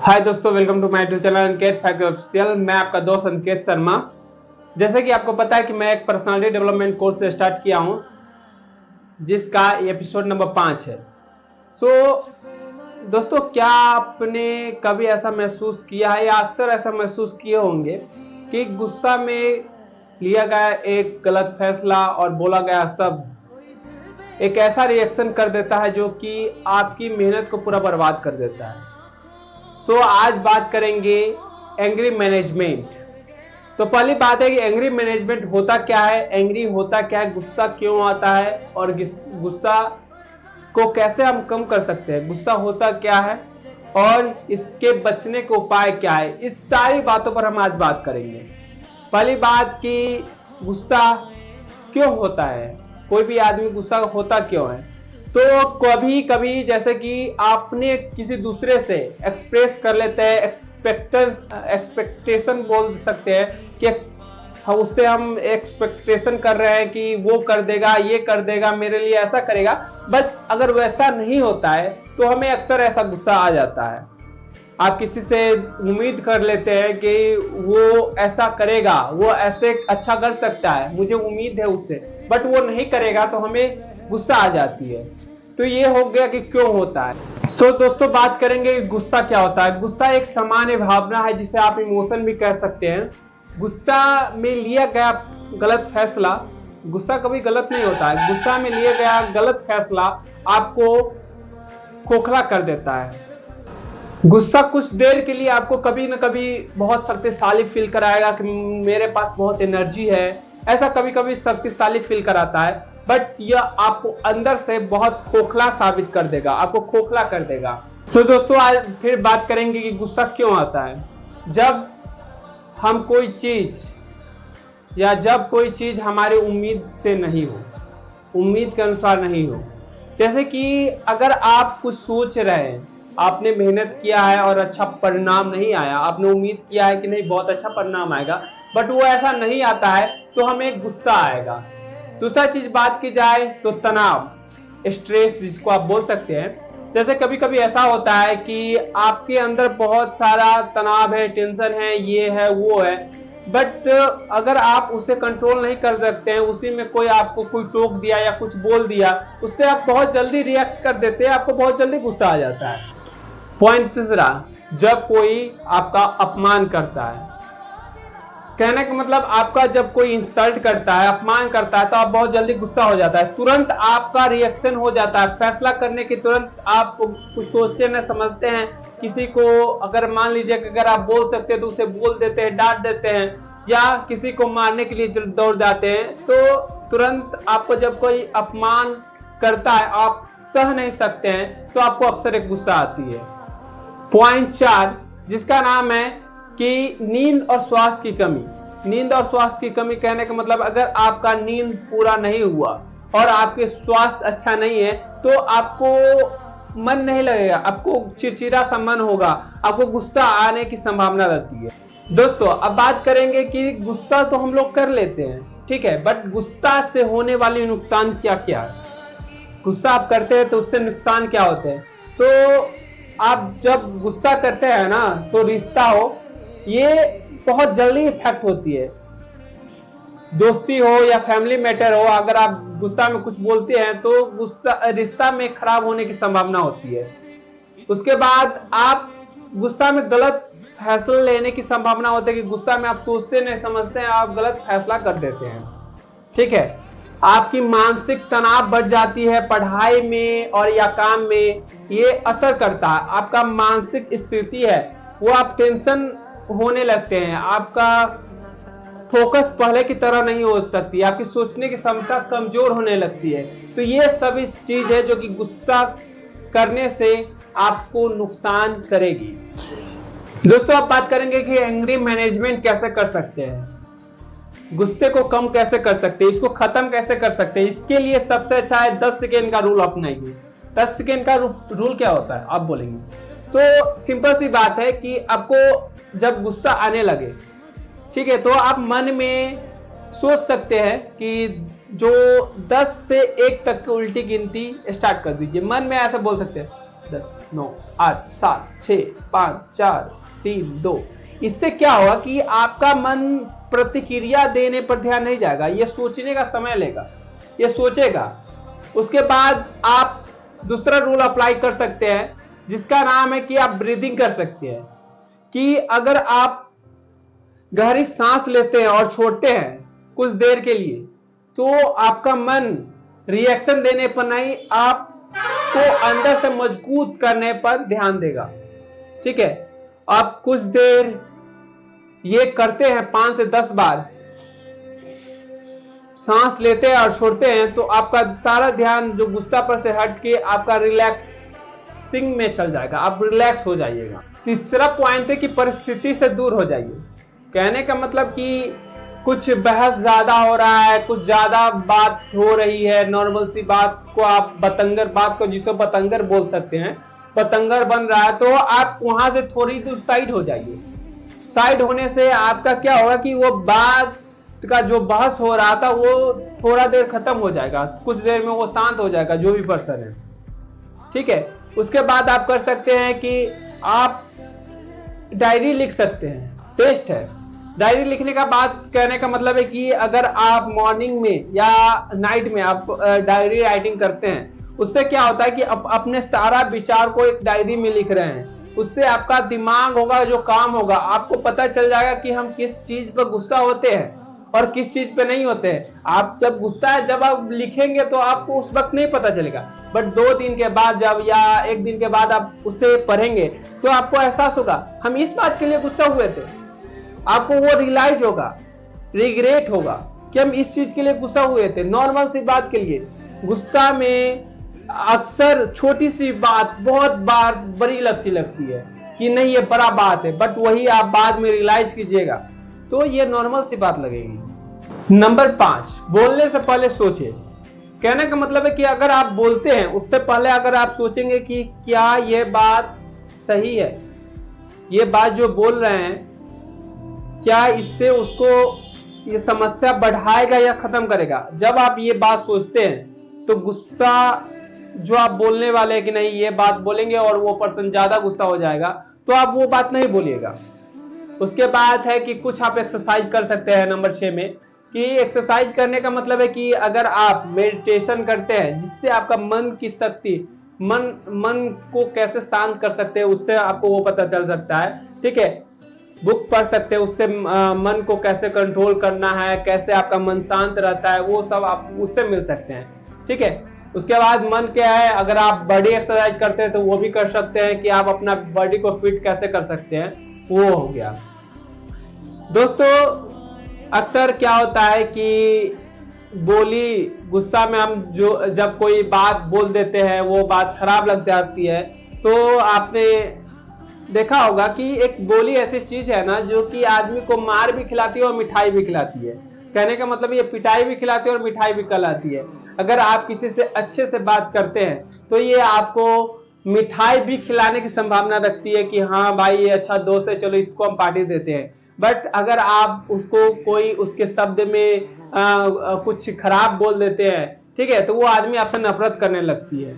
हाय दोस्तों, welcome to my YouTube channel Ankit fact official. मैं आपका दोस्त अंकित शर्मा। जैसे कि आपको पता है कि मैं एक पर्सनालिटी डेवलपमेंट कोर्स स्टार्ट किया हूं जिसका एपिसोड नंबर 5 है। दोस्तों, क्या आपने कभी ऐसा महसूस किया है या अक्सर ऐसा महसूस किए होंगे कि गुस्सा में लिया गया एक गलत फैसला और बोला गया शब्द एक ऐसा रिएक्शन कर देता है जो कि आपकी मेहनत को पूरा बर्बाद कर देता है। आज बात करेंगे एंग्री मैनेजमेंट। तो पहली बात है कि एंग्री मैनेजमेंट होता क्या है, एंग्री होता क्या है, गुस्सा क्यों आता है और गुस्सा को कैसे हम कम कर सकते हैं, गुस्सा होता क्या है और इसके बचने के उपाय क्या है, इस सारी बातों पर हम आज बात करेंगे। पहली बात कि गुस्सा क्यों होता है, कोई भी आदमी गुस्सा होता क्यों है। तो कभी कभी जैसे कि आपने किसी दूसरे से एक्सप्रेस कर लेते हैं, एक्सपेक्टेशन बोल सकते हैं कि उससे हम एक्सपेक्टेशन कर रहे हैं कि वो कर देगा, ये कर देगा, मेरे लिए ऐसा करेगा। बट अगर वैसा नहीं होता है तो हमें अक्सर ऐसा गुस्सा आ जाता है। आप किसी से उम्मीद कर लेते हैं कि वो ऐसा करेगा, वो ऐसे अच्छा कर सकता है, मुझे उम्मीद है उससे, बट वो नहीं करेगा तो हमें गुस्सा आ जाती है। तो ये हो गया कि क्यों होता है। दोस्तों, बात करेंगे गुस्सा क्या होता है। गुस्सा एक सामान्य भावना है जिसे आप इमोशन भी कह सकते हैं। गुस्सा में लिया गया गलत फैसला, गुस्सा कभी गलत नहीं होता है, गुस्सा में लिया गया गलत फैसला आपको खोखला कर देता है। गुस्सा कुछ देर के लिए आपको कभी न कभी बहुत शक्तिशाली फील कराएगा कि मेरे पास बहुत एनर्जी है, ऐसा कभी कभी शक्तिशाली फील कराता है, बट यह आपको अंदर से बहुत खोखला साबित कर देगा, आपको खोखला कर देगा। दोस्तों, आज फिर बात करेंगे कि गुस्सा क्यों आता है। जब हम कोई चीज या जब कोई चीज हमारी उम्मीद से नहीं हो, उम्मीद के अनुसार नहीं हो, जैसे कि अगर आप कुछ सोच रहे हैं, आपने मेहनत किया है और अच्छा परिणाम नहीं आया, आपने उम्मीद किया है कि नहीं बहुत अच्छा परिणाम आएगा, बट वो ऐसा नहीं आता है तो हमें गुस्सा आएगा। दूसरा चीज बात की जाए तो तनाव, स्ट्रेस जिसको आप बोल सकते हैं। जैसे कभी कभी ऐसा होता है कि आपके अंदर बहुत सारा तनाव है, टेंशन है, ये है वो है, बट अगर आप उसे कंट्रोल नहीं कर सकते हैं, उसी में कोई आपको कोई टोक दिया या कुछ बोल दिया, उससे आप बहुत जल्दी रिएक्ट कर देते हैं, आपको बहुत जल्दी गुस्सा आ जाता है। पॉइंट तीसरा, जब कोई आपका अपमान करता है, कहने का मतलब आपका जब कोई इंसल्ट करता है, अपमान करता है, तो आप बहुत जल्दी गुस्सा हो जाता है, तुरंत आपका रिएक्शन हो जाता है, फैसला करने की तुरंत आप कुछ सोचते न समझते हैं। किसी को अगर मान लीजिए कि अगर आप बोल सकते हैं तो उसे बोल देते हैं, डांट देते हैं, या किसी को मारने के लिए दौड़ जाते हैं। तो तुरंत आपको जब कोई अपमान करता है, आप सह नहीं सकते हैं, तो आपको अक्सर एक गुस्सा आती है। पॉइंट 4, जिसका नाम है कि नींद और स्वास्थ्य की कमी। नींद और स्वास्थ्य की कमी कहने का मतलब अगर आपका नींद पूरा नहीं हुआ और आपके स्वास्थ्य अच्छा नहीं है तो आपको मन नहीं लगेगा, आपको चिड़चिड़ा सा मन होगा, आपको गुस्सा आने की संभावना रहती है। दोस्तों, अब बात करेंगे कि गुस्सा तो हम लोग कर लेते हैं, ठीक है, बट गुस्सा से होने वाली नुकसान क्या क्या है। गुस्सा आप करते हैं तो उससे नुकसान क्या होते हैं। तो आप जब गुस्सा करते हैं ना, तो रिश्ता हो, ये बहुत जल्दी इफेक्ट होती है। दोस्ती हो या फैमिली मैटर हो, अगर आप गुस्सा में कुछ बोलते हैं तो गुस्सा रिश्ता में खराब होने की संभावना होती है। उसके बाद आप गुस्सा में गलत फैसला लेने की संभावना होती है कि गुस्सा में आप सोचते नहीं समझते हैं, आप गलत फैसला कर देते हैं, ठीक है। आपकी मानसिक तनाव बढ़ जाती है, पढ़ाई में और या काम में ये असर करता है। आपका मानसिक स्थिति है वो आप टेंशन होने लगते हैं, आपका फोकस पहले की तरह नहीं हो सकती, आपकी सोचने की क्षमता कमजोर होने लगती है। तो ये सभी चीज है जो कि गुस्सा करने से आपको नुकसान करेगी। दोस्तों, आप बात करेंगे कि एंग्री मैनेजमेंट कैसे कर सकते हैं, गुस्से को कम कैसे कर सकते हैं, इसको खत्म कैसे कर सकते हैं। इसके लिए सबसे अच्छा है 10 सेकेंड का रूल अपनाइए। 10 सेकेंड का रूल क्या होता है आप बोलेंगे, तो सिंपल सी बात है कि आपको जब गुस्सा आने लगे, ठीक है, तो आप मन में सोच सकते हैं कि जो 10 से 1 तक की उल्टी गिनती स्टार्ट कर दीजिए। मन में ऐसा बोल सकते हैं 10 9 8 7 6 5 4 3 2। इससे क्या होगा कि आपका मन प्रतिक्रिया देने पर ध्यान नहीं जाएगा, ये सोचने का समय लेगा, ये सोचेगा। उसके बाद आप दूसरा रूल अप्लाई कर सकते हैं जिसका नाम है कि आप ब्रीदिंग कर सकते हैं। कि अगर आप गहरी सांस लेते हैं और छोड़ते हैं कुछ देर के लिए, तो आपका मन रिएक्शन देने पर नहीं, आपको अंदर से मजबूत करने पर ध्यान देगा। ठीक है, आप कुछ देर ये करते हैं, 5 से 10 बार सांस लेते हैं और छोड़ते हैं, तो आपका सारा ध्यान जो गुस्सा पर से हट के आपका रिलैक्सिंग में चल जाएगा, आप रिलैक्स हो जाइएगा। तीसरा पॉइंट है कि परिस्थिति से दूर हो जाइए। कहने का मतलब कि कुछ बहस ज्यादा हो रहा है, कुछ ज्यादा बात हो रही है, नॉर्मल सी बात को आप बतंगर बात को, जिसको बतंगर बोल सकते हैं, बतंगर बन रहा है, तो आप वहां से थोड़ी दूर साइड हो जाइए। साइड होने से आपका क्या होगा कि वो बात का जो बहस हो रहा था वो थोड़ा देर खत्म हो जाएगा, कुछ देर में वो शांत हो जाएगा, जो भी पर्सन है। ठीक है, उसके बाद आप कर सकते हैं कि आप डायरी लिख सकते हैं। टेस्ट है, डायरी लिखने का बात कहने का मतलब है कि अगर आप मॉर्निंग में या नाइट में आप डायरी राइटिंग करते हैं, उससे क्या होता है कि अपने सारा विचार को एक डायरी में लिख रहे हैं, उससे आपका दिमाग होगा जो काम होगा, आपको पता चल जाएगा कि हम किस चीज पर गुस्सा होते हैं और किस चीज पे नहीं होते हैं। आप जब गुस्सा जब आप लिखेंगे तो आपको उस वक्त नहीं पता चलेगा, बट 2 दिन के बाद जब या 1 दिन के बाद आप उसे पढ़ेंगे तो आपको एहसास होगा हम इस बात के लिए गुस्सा हुए थे। आपको वो रियलाइज होगा, रिग्रेट होगा कि हम इस चीज के लिए गुस्सा हुए थे। नॉर्मल सी बात के लिए गुस्सा में अक्सर छोटी सी बात बहुत बार बड़ी लगती है कि नहीं ये बड़ा बात है, बट वही आप बाद में रियलाइज कीजिएगा तो ये नॉर्मल सी बात लगेगी। नंबर 5, बोलने से पहले सोचे। कहने का मतलब है कि अगर आप बोलते हैं उससे पहले अगर आप सोचेंगे कि क्या ये बात सही है, ये बात जो बोल रहे हैं क्या इससे उसको ये समस्या बढ़ाएगा या खत्म करेगा। जब आप ये बात सोचते हैं तो गुस्सा जो आप बोलने वाले हैं कि नहीं ये बात बोलेंगे और वो पर्सन ज्यादा गुस्सा हो जाएगा, तो आप वो बात नहीं बोलिएगा। उसके बाद है कि कुछ आप एक्सरसाइज कर सकते हैं। नंबर 6 में कि एक्सरसाइज करने का मतलब है कि अगर आप मेडिटेशन करते हैं जिससे आपका मन की शक्ति, मन को कैसे शांत कर सकते हैं उससे आपको वो पता चल सकता है। ठीक है, बुक पढ़ सकते हैं, उससे मन को कैसे कंट्रोल करना है, कैसे आपका मन शांत रहता है, वो सब आप उससे मिल सकते हैं। ठीक है, उसके बाद मन क्या है, अगर आप बॉडी एक्सरसाइज करते हैं तो वो भी कर सकते हैं कि आप अपना बॉडी को फिट कैसे कर सकते हैं, वो हो गया। दोस्तों अक्सर क्या होता है कि गुस्सा में हम जब कोई बात बोल देते हैं वो बात खराब लग जाती है, तो आपने देखा होगा कि एक बोली ऐसी चीज है ना जो कि आदमी को मार भी खिलाती है और मिठाई भी खिलाती है। कहने का मतलब ये पिटाई भी खिलाती है और मिठाई भी खिलाती है। अगर आप किसी से अच्छे से बात करते हैं तो ये आपको मिठाई भी खिलाने की संभावना रखती है कि हाँ भाई ये अच्छा दोस्त है, चलो इसको हम पार्टी देते हैं। बट अगर आप उसको कोई उसके शब्द में कुछ खराब बोल देते हैं, ठीक है, तो वो आदमी आपसे नफरत करने लगती है।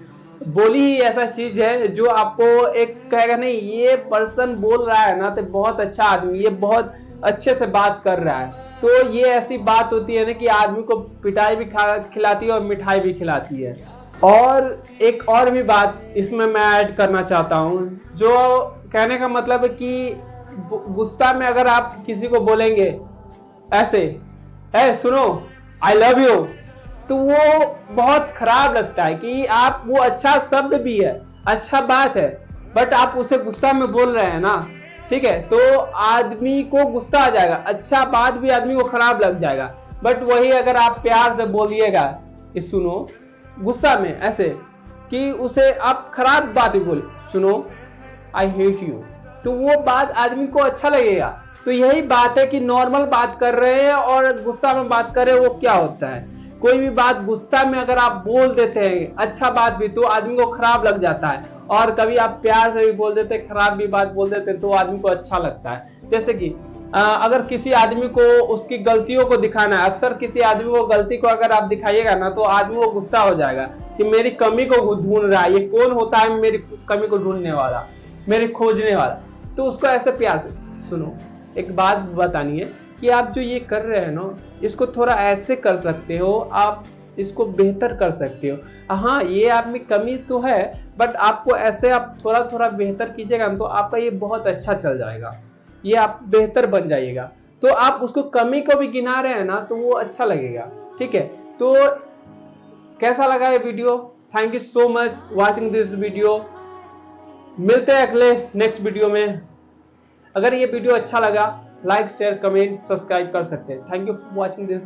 बोली ही ऐसा चीज है जो आपको एक कहेगा नहीं ये पर्सन बोल रहा है ना तो बहुत अच्छा आदमी, ये बहुत अच्छे से बात कर रहा है। तो ये ऐसी बात होती है ना कि आदमी को पिटाई भी खिलाती है और मिठाई भी खिलाती है। और एक और भी बात इसमें मैं ऐड करना चाहता हूँ, जो कहने का मतलब है कि गुस्सा में अगर आप किसी को बोलेंगे ऐसे, है सुनो आई लव यू, तो वो बहुत खराब लगता है कि आप वो अच्छा शब्द भी है, अच्छा बात है, बट आप उसे गुस्सा में बोल रहे हैं ना, ठीक है, तो आदमी को गुस्सा आ जाएगा, अच्छा बात भी आदमी को खराब लग जाएगा। बट वही अगर आप प्यार से बोलिएगा सुनो गुस्सा में ऐसे कि उसे आप खराब बात भी बोले, सुनो आई हेट यू, तो वो बात आदमी को अच्छा लगेगा। तो यही बात है कि नॉर्मल बात कर रहे हैं और गुस्सा में बात कर रहे हैं, वो क्या होता है। कोई भी बात गुस्सा में अगर आप बोल देते हैं अच्छा बात भी, तो आदमी को खराब लग जाता है, और कभी आप प्यार से भी बोल देते हैं, खराब भी बात बोल देते हैं, तो आदमी को अच्छा लगता है। जैसे कि अगर किसी आदमी को उसकी गलतियों को दिखाना है, अक्सर किसी आदमी को गलती को अगर आप दिखाइएगा ना तो आदमी को गुस्सा हो जाएगा कि मेरी कमी को ढूंढ रहा है, ये कौन होता है मेरी कमी को ढूंढने वाला, मेरे खोजने वाला। तो उसको ऐसे प्यार से सुनो। एक बात बतानी है कि आप जो ये कर रहे हैं ना, इसको थोड़ा ऐसे कर सकते हो, आप इसको बेहतर कर सकते हो। हाँ, ये आप में कमी तो है, बट आपको ऐसे आप थोड़ा थोड़ा बेहतर कीजिएगा तो आपका ये बहुत अच्छा चल जाएगा, ये आप बेहतर बन जाइएगा। तो आप उसको कमी को भी गिना रहे हैं ना, तो वो अच्छा लगेगा। ठीक है, तो कैसा लगा ये video? Thank you so much watching this video. मिलते हैं अगले नेक्स्ट वीडियो में। अगर ये वीडियो अच्छा लगा, लाइक शेयर कमेंट सब्सक्राइब कर सकते हैं। Thank you for watching this.